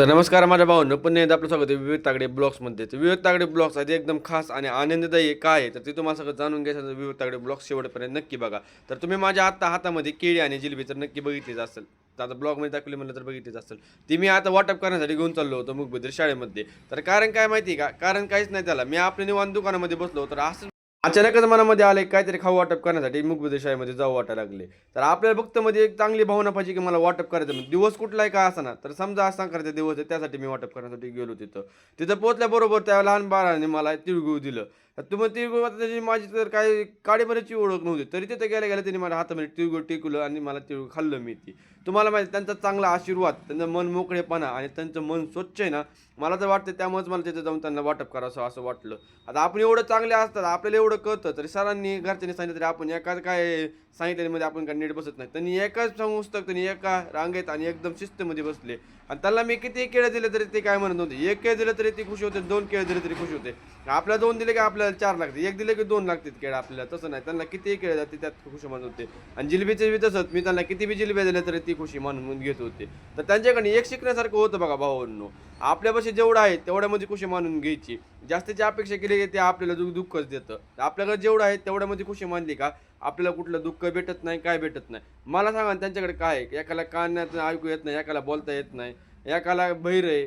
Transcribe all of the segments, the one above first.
तर नमस्कार माझ्या भावांनो, पुन्हा एकदा आपलं स्वागत आहे विवेक तागडे ब्लॉग्समध्ये. तर विवेक तागडे ब्लॉग्स आहे एकदम खास आणि आनंददायी काय आहे तर ते तुम्हाला सगळं जाणून घ्यायचं तर विवेक तागडे ब्लॉग्स शेवटपर्यंत नक्की बघा. तर तुम्ही माझ्या आत्ता हातामध्ये केळी आणि जिलेबी तर नक्की बघितलीच असेल. तर आता ब्लॉगमध्ये दाखवली म्हणलं तर बघितलीच असेल. ती मी आता वाटप करण्यासाठी घेऊन चाललो होतो मुकबधीर शाळेमध्ये. तर कारण काय माहिती आहे का, कारण काहीच नाही त्याला. मी आपल्या निवांत दुकानामध्ये बसलो तर असं अचानकच मनामध्ये आले काहीतरी खाऊ वाटप करण्यासाठी मुकबधीर शाळेमध्ये जाऊ वाटायला लागले. तर आपल्याला फक्त मध्ये एक चांगली भावना पाहिजे की मला वाटप करायचं म्हणजे दिवस कुठलाही का असा ना तर समजा आज संक्रांतीचा दिवस आहे त्यासाठी मी वाटप करण्यासाठी गेलो तिथं. तिथं पोहोचल्याबरोबर त्या लहान बाळाने मला तिळगुळ दिलं. तर तुम्ही तिळगुळ आता त्याची माझी तर काही काडीभराची ओळख नव्हती तरी तिथं गेल्या गेल्या त्यांनी माझ्या हातामध्ये तिळगुळ टेकलं आणि मला तिळगुळ खाल्लं मी ती. तुम्हाला माहिती त्यांचा चांगला आशीर्वाद, त्यांचं मन मोकळेपणा आणि त्यांचं मन स्वच्छ आहे ना, मला तर वाटतं त्यामुळेच मला तिथं जाऊन त्यांना वाटप करावं असं वाटलं. आता आपण एवढं चांगले असतात, आपल्याला एवढं कळतं तरी सरांनी घरच्यांनी सांगितलं तरी आपण एका काय सांगितल्यामध्ये आपण काय नीट बसत नाही. त्यांनी एकाच पुस्तक त्यांनी एका रांगेत आणि एकदम शिस्तमध्ये बसले आणि त्याला मी किती केळं दिले तरी ते काय म्हणत नव्हते. एक केळ दिलं तरी ती खुश होते, दोन केळ दिले तरी खुश होते. आपल्याला दोन दिले की आपल्याला चार लागते, एक दिले की दोन लागतात केळं आपल्याला. तसं नाही, त्यांना किती केळं जाते त्यात खुशी मानत होते. आणि जिलेबीचे बी तसंच, मी त्यांना किती बी जिलेबी दिल्या तरी ती खुशी मानून घेत होते. तर त्यांच्याकडे एक शिकण्यासारखं होतं बघा भावांनो. आपल्यापाशी जेवढं आहे तेवढ्यामध्ये खुशी मानून घ्यायची. जास्तीची अपेक्षा केली की ते आपल्याला दुःखच देतं. आपल्याकडे जेवढं आहे तेवढ्यामध्ये खुशी मानली का आपल्याला कुठलं दुःख भेटत नाही, काय भेटत नाही. मला सांगा ना त्यांच्याकडे काय आहे? एकाला कानात ऐकू येत नाही, एकाला बोलता येत नाही, एकाला बहिर आहे.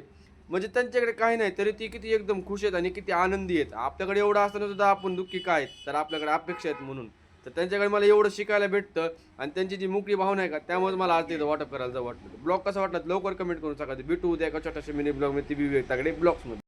म्हणजे त्यांच्याकडे काही नाही तरी ती किती एकदम खुश आहेत आणि किती आनंदी आहेत. आपल्याकडे एवढं असताना सुद्धा आपण दुःखी काय आहेत? तर आपल्याकडे अपेक्षा आहेत म्हणून. तर त्यांच्याकडे मला एवढं शिकायला भेटतं आणि त्यांची जी मोकळी भावना आहे का त्यामुळे मला आज तिथं वाटप करायला जावं वाटलं. ब्लॉग कसा वाटला लवकर कमेंट करून सांगा. भेटू उद्या एका छोट्याशा मिनी ब्लॉगमध्ये ती विवेक तागडे ब्लॉग्समध्ये.